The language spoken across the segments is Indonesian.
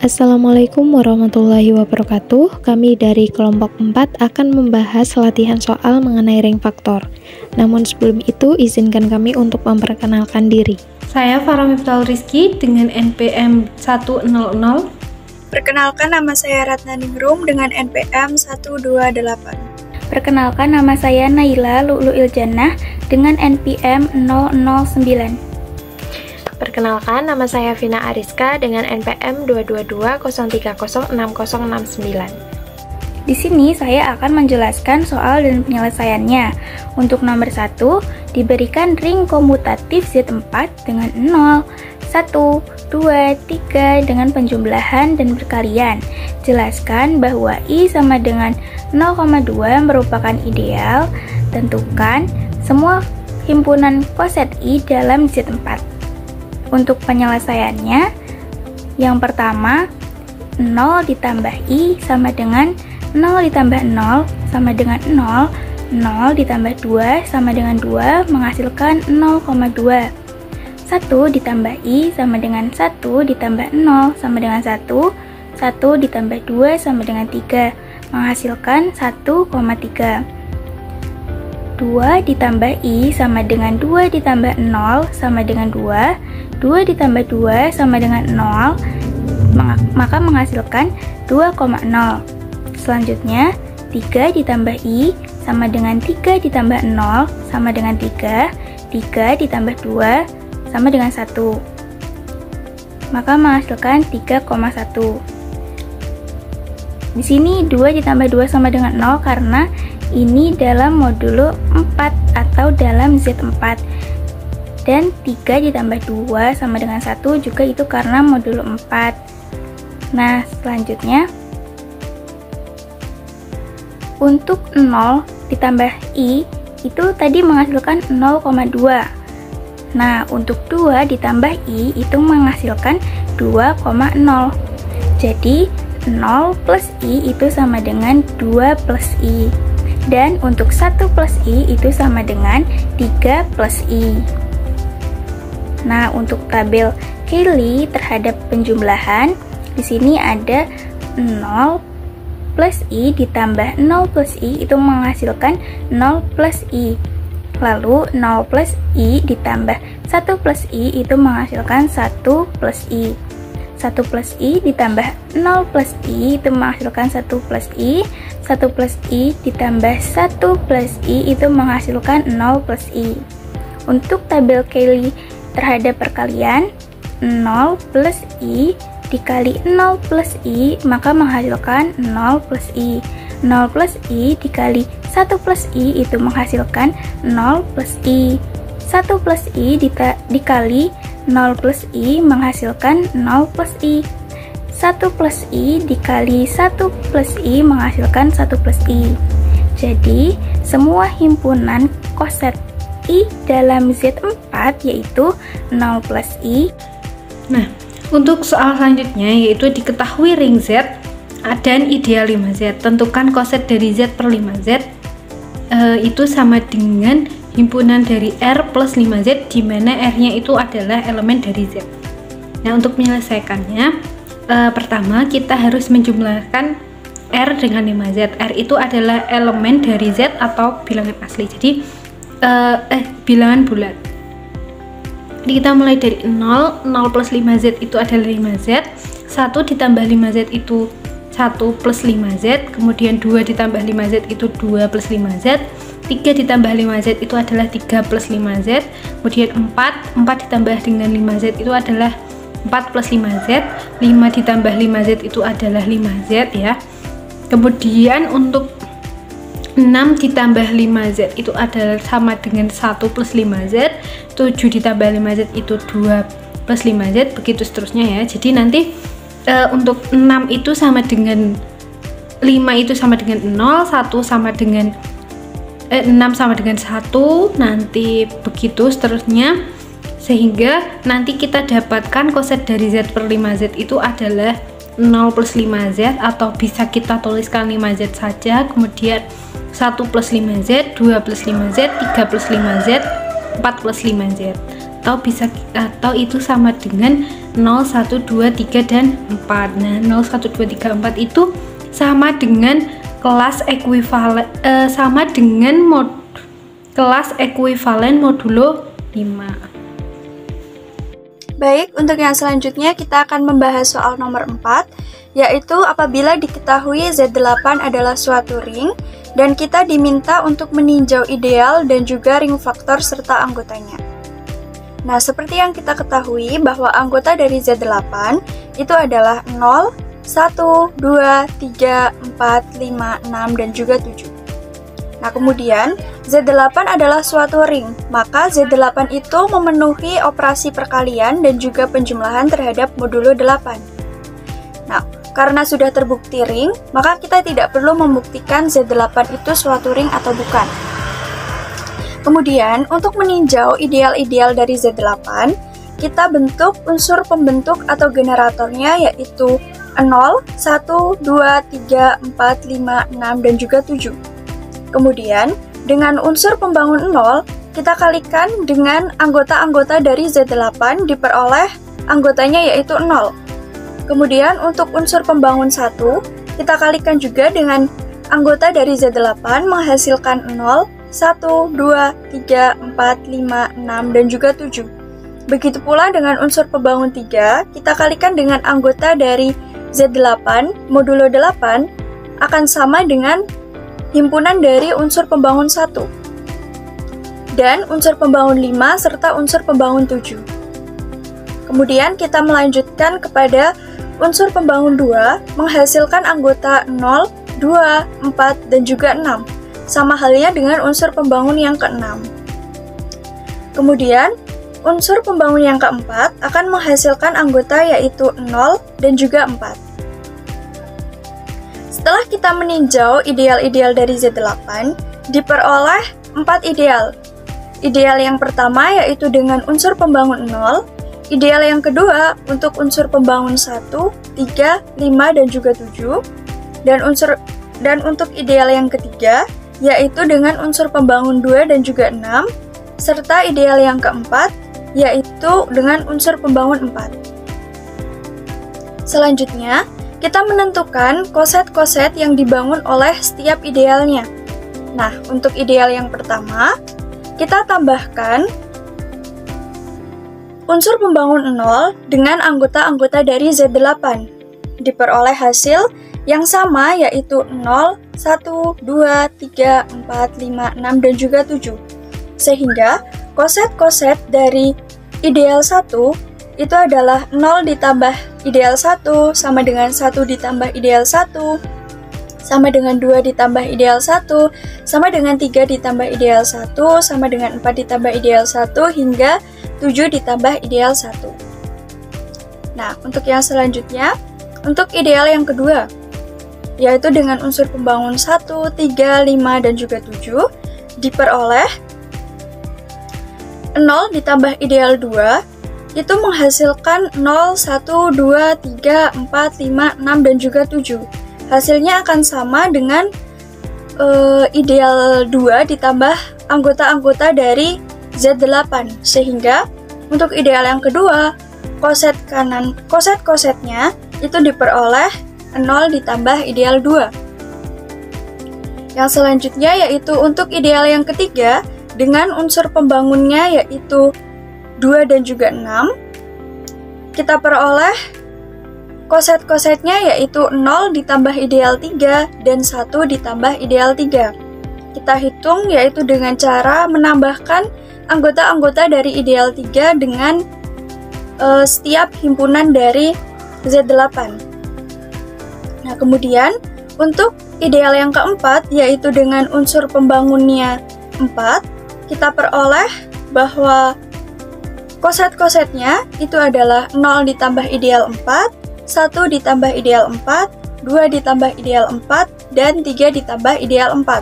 Assalamualaikum warahmatullahi wabarakatuh. Kami dari kelompok 4 akan membahas latihan soal mengenai ring faktor. Namun sebelum itu, izinkan kami untuk memperkenalkan diri. Saya Farah Miftal Rizky dengan NPM 100. Perkenalkan, nama saya Ratna Ningrum dengan NPM 128. Perkenalkan, nama saya Naila Lu'lu'il Jannah dengan NPM 009. Perkenalkan, nama saya Vina Ariska dengan NPM 22203060069. Di sini saya akan menjelaskan soal dan penyelesaiannya. Untuk nomor 1, diberikan ring komutatif Z4 dengan 0, 1, 2, 3 dengan penjumlahan dan perkalian. Jelaskan bahwa I sama dengan 0,2 merupakan ideal. Tentukan semua himpunan koset I dalam Z4. Untuk penyelesaiannya, yang pertama, 0 ditambah I sama dengan 0 ditambah 0 sama dengan 0, 0 ditambah 2 sama dengan 2 menghasilkan 0,2. 1 ditambah I sama dengan 1 ditambah 0 sama dengan 1, 1 ditambah 2 sama dengan 3 menghasilkan 1,3. 2 ditambah I sama dengan 2 ditambah 0 sama dengan 2, 2 ditambah 2 sama dengan 0, maka menghasilkan 2,0. Selanjutnya, 3 ditambah I sama dengan 3 ditambah 0 sama dengan 3, 3 ditambah 2 sama dengan 1, maka menghasilkan 3,1. Di sini 2 ditambah 2 sama dengan 0 karena ini dalam modulo 4 atau dalam Z4. Dan 3 ditambah 2 sama dengan 1 juga itu karena modulo 4. Nah, selanjutnya untuk 0 ditambah I itu tadi menghasilkan 0,2. Nah, untuk 2 ditambah I itu menghasilkan 2,0. Jadi 0 plus I itu sama dengan 2 plus I. Dan untuk 1 plus I itu sama dengan 3 plus I. Nah, untuk tabel Cayley terhadap penjumlahan, di sini ada 0 plus I ditambah 0 plus I itu menghasilkan 0 plus I. Lalu 0 plus I ditambah 1 plus I itu menghasilkan 1 plus I. 1 plus I ditambah 0 plus I itu menghasilkan 1 plus I. 1 plus I ditambah 1 plus I itu menghasilkan 0 plus I. Untuk tabel Cayley terhadap perkalian, 0 plus I dikali 0 plus I maka menghasilkan 0 plus I. 0 plus I dikali 1 plus I itu menghasilkan 0 plus I. 1 plus I dikali 0 plus I menghasilkan 0 plus I. 1 plus I dikali 1 plus I menghasilkan 1 plus I. Jadi, semua himpunan koset I dalam Z4 yaitu 0 plus I. Nah, untuk soal selanjutnya yaitu diketahui ring Z dan ideal 5Z. Tentukan koset dari Z per 5Z itu sama dengan himpunan dari R plus 5Z, di mana R-nya itu adalah elemen dari Z. Nah, untuk menyelesaikannya, pertama kita harus menjumlahkan R dengan 5Z. R itu adalah elemen dari Z atau bilangan asli. Jadi bilangan bulat. Jadi kita mulai dari 0, 0 plus 5Z itu adalah 5Z, 1 ditambah 5Z itu 1 plus 5Z, kemudian 2 ditambah 5Z itu 2 plus 5Z, 3 ditambah 5Z itu adalah 3 plus 5Z, kemudian 4 ditambah dengan 5Z itu adalah 4 plus 5Z, 5 ditambah 5Z itu adalah 5Z ya. Kemudian untuk 6 ditambah 5Z itu adalah sama dengan 1 plus 5Z, 7 ditambah 5Z itu 2 plus 5Z, begitu seterusnya ya. Jadi nanti untuk 6 itu sama dengan 5 itu sama dengan 0, 1 sama dengan 6 sama dengan 1, nanti begitu seterusnya, sehingga nanti kita dapatkan koset dari Z per 5Z itu adalah 0 plus 5Z, atau bisa kita tuliskan 5Z saja, kemudian 1 plus 5Z, 2 plus 5Z, 3 plus 5Z, 4 plus 5Z, atau itu sama dengan 6 0, 1, 2, 3, dan 4. Nah, 0, 1, 2, 3, 4 itu sama dengan kelas ekuivalen kelas ekuivalen modulo 5. Baik, untuk yang selanjutnya kita akan membahas soal nomor 4, yaitu apabila diketahui Z8 adalah suatu ring dan kita diminta untuk meninjau ideal dan juga ring faktor serta anggotanya. Nah, seperti yang kita ketahui bahwa anggota dari Z8 itu adalah 0, 1, 2, 3, 4, 5, 6, dan juga 7. Nah, kemudian Z8 adalah suatu ring, maka Z8 itu memenuhi operasi perkalian dan juga penjumlahan terhadap modulo 8. Nah, karena sudah terbukti ring, maka kita tidak perlu membuktikan Z8 itu suatu ring atau bukan. Kemudian, untuk meninjau ideal-ideal dari Z8, kita bentuk unsur pembentuk atau generatornya yaitu 0, 1, 2, 3, 4, 5, 6, dan juga 7. Kemudian, dengan unsur pembangun 0, kita kalikan dengan anggota-anggota dari Z8 diperoleh anggotanya yaitu 0. Kemudian, untuk unsur pembangun 1, kita kalikan juga dengan anggota dari Z8 menghasilkan 0, 1, 2, 3, 4, 5, 6, dan juga 7. Begitu pula dengan unsur pembangun 3, kita kalikan dengan anggota dari Z8 modulo 8 akan sama dengan himpunan dari unsur pembangun 1 dan unsur pembangun 5 serta unsur pembangun 7. Kemudian kita melanjutkan kepada unsur pembangun 2 menghasilkan anggota 0, 2, 4, dan juga 6. Sama halnya dengan unsur pembangun yang ke-6. Kemudian, unsur pembangun yang keempat akan menghasilkan anggota yaitu 0 dan juga 4. Setelah kita meninjau ideal-ideal dari Z8, diperoleh 4 ideal. Ideal yang pertama yaitu dengan unsur pembangun 0, ideal yang kedua untuk unsur pembangun 1, 3, 5, dan juga 7, dan untuk ideal yang ketiga yaitu dengan unsur pembangun 2 dan juga 6, serta ideal yang keempat, yaitu dengan unsur pembangun 4. Selanjutnya, kita menentukan koset-koset yang dibangun oleh setiap idealnya. Nah, untuk ideal yang pertama, kita tambahkan unsur pembangun 0 dengan anggota-anggota dari Z8. Diperoleh hasil yang sama yaitu 0, 1, 2, 3, 4, 5, 6, dan juga 7. Sehingga koset-koset dari ideal 1 itu adalah 0 ditambah ideal 1 sama dengan 1 ditambah ideal 1, sama dengan 2 ditambah ideal 1, sama dengan 3 ditambah ideal 1, sama dengan 4 ditambah ideal 1, hingga 7 ditambah ideal 1. Nah, untuk yang selanjutnya, untuk ideal yang kedua, yaitu dengan unsur pembangun 1, 3, 5, dan juga 7, diperoleh 0 ditambah ideal 2, itu menghasilkan 0, 1, 2, 3, 4, 5, 6, dan juga 7. Hasilnya akan sama dengan ideal 2 ditambah anggota-anggota dari Z8, sehingga untuk ideal yang kedua, koset-kosetnya itu diperoleh 0 ditambah ideal 2. Yang selanjutnya yaitu untuk ideal yang ketiga dengan unsur pembangunnya yaitu 2 dan juga 6. Kita peroleh koset-kosetnya yaitu 0 ditambah ideal 3 dan 1 ditambah ideal 3. Kita hitung yaitu dengan cara menambahkan anggota-anggota dari ideal 3 dengan setiap himpunan dari Z8. Nah, kemudian untuk ideal yang keempat, yaitu dengan unsur pembangunnya 4, kita peroleh bahwa koset-kosetnya itu adalah 0 ditambah ideal 4, 1 ditambah ideal 4, 2 ditambah ideal 4, dan 3 ditambah ideal 4.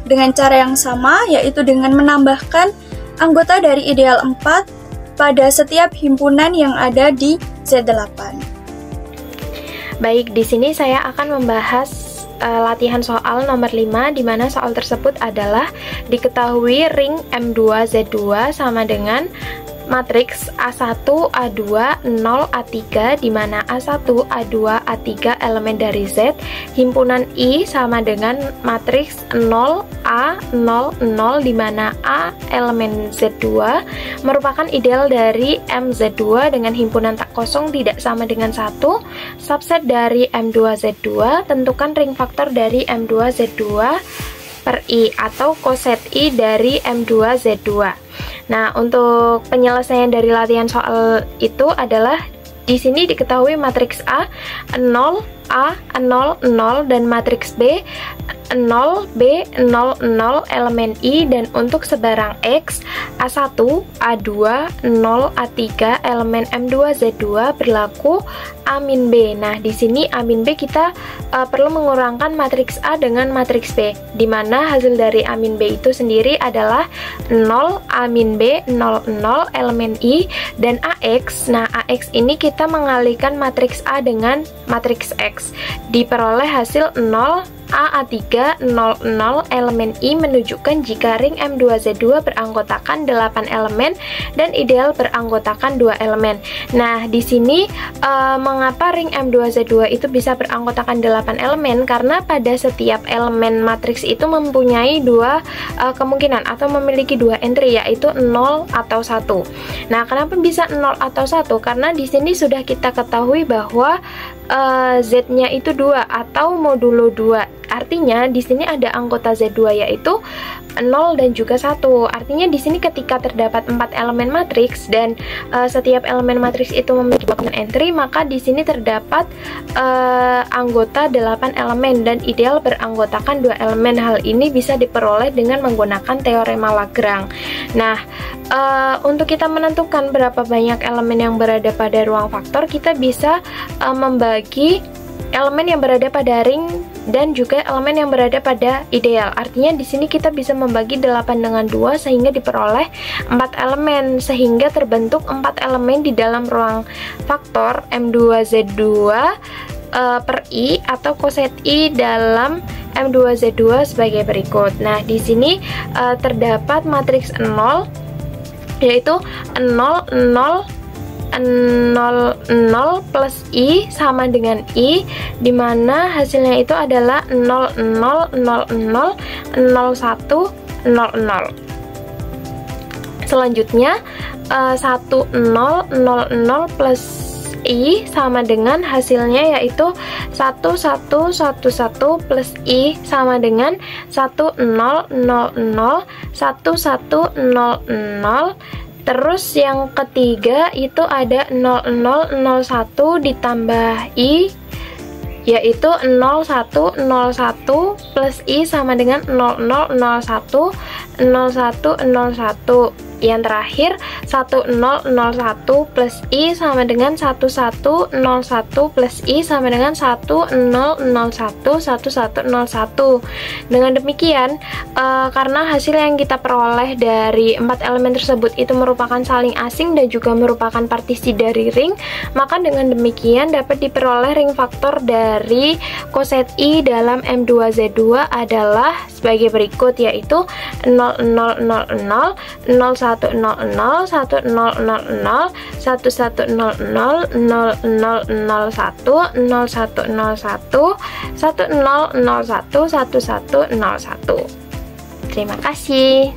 Dengan cara yang sama, yaitu dengan menambahkan anggota dari ideal 4 pada setiap himpunan yang ada di Z8. Baik, di sini saya akan membahas latihan soal nomor 5, di mana soal tersebut adalah diketahui ring M2Z2 sama dengan matriks A1, A2, 0, A3 di mana A1, A2, A3 elemen dari Z, himpunan I sama dengan matriks 0, A, 0, 0 di mana A elemen Z2 merupakan ideal dari MZ2 dengan himpunan tak kosong tidak sama dengan 1, subset dari M2Z2, tentukan ring faktor dari M2Z2 per I atau koset I dari M2Z2. Nah, untuk penyelesaian dari latihan soal itu adalah di sini diketahui matriks A 0, A 0, 0 dan matriks B 0, B 0, 0 elemen I, dan untuk sebarang X A1, A2, 0, A3 elemen M2Z2 berlaku A min B. Nah, di sini A min B kita perlu mengurangkan matriks A dengan matriks B, di mana hasil dari A min B itu sendiri adalah 0, A min B 0, 0 elemen I dan AX. Nah, AX ini kita mengalihkan matriks A dengan matriks X, diperoleh hasil 0 A3 0, 0 elemen I menunjukkan jika ring M2Z2 beranggotakan 8 elemen dan ideal beranggotakan 2 elemen. Nah, di sini mengapa ring M2Z2 itu bisa beranggotakan 8 elemen? Karena pada setiap elemen matriks itu mempunyai dua kemungkinan atau memiliki 2 entry, yaitu 0 atau 1. Nah, kenapa bisa 0 atau 1? Karena di sini sudah kita ketahui bahwa Z-nya itu 2 atau modulo 2. Artinya di sini ada anggota Z2 yaitu 0 dan juga 1. Artinya di sini ketika terdapat 4 elemen matriks dan setiap elemen matriks itu memiliki 2 entry, maka di sini terdapat anggota 8 elemen dan ideal beranggotakan 2 elemen. Hal ini bisa diperoleh dengan menggunakan teorema Lagrange. Nah, untuk kita menentukan berapa banyak elemen yang berada pada ruang faktor, kita bisa membagi elemen yang berada pada ring dan juga elemen yang berada pada ideal. Artinya di sini kita bisa membagi 8 dengan 2 sehingga diperoleh 4 elemen, sehingga terbentuk 4 elemen di dalam ruang faktor M2Z2 per I atau koset I dalam M2Z2 sebagai berikut. Nah, di sini terdapat matriks 0 yaitu 0, 0 0, 0 plus I sama dengan I, dimana hasilnya itu adalah 0, 0, 0, 0, 0, 1, 0, 0. Selanjutnya 1, 0, 0, 0 plus I sama dengan hasilnya yaitu 1, 1, 1, 1 plus I sama dengan 1, 0, 0, 0, 1, 1, 0, 0. Terus yang ketiga itu ada 0001 ditambah I yaitu 0101 plus I sama dengan 0001 0101. Yang terakhir 1001 plus I sama dengan 1101 plus I sama dengan 1001 1101. Dengan demikian, karena hasil yang kita peroleh dari 4 elemen tersebut itu merupakan saling asing dan juga merupakan partisi dari ring, maka dengan demikian dapat diperoleh ring faktor dari koset I dalam M2Z2 adalah sebagai berikut, yaitu 0000 0100 1000 1100 0001 1101 1101 1101. Terima kasih.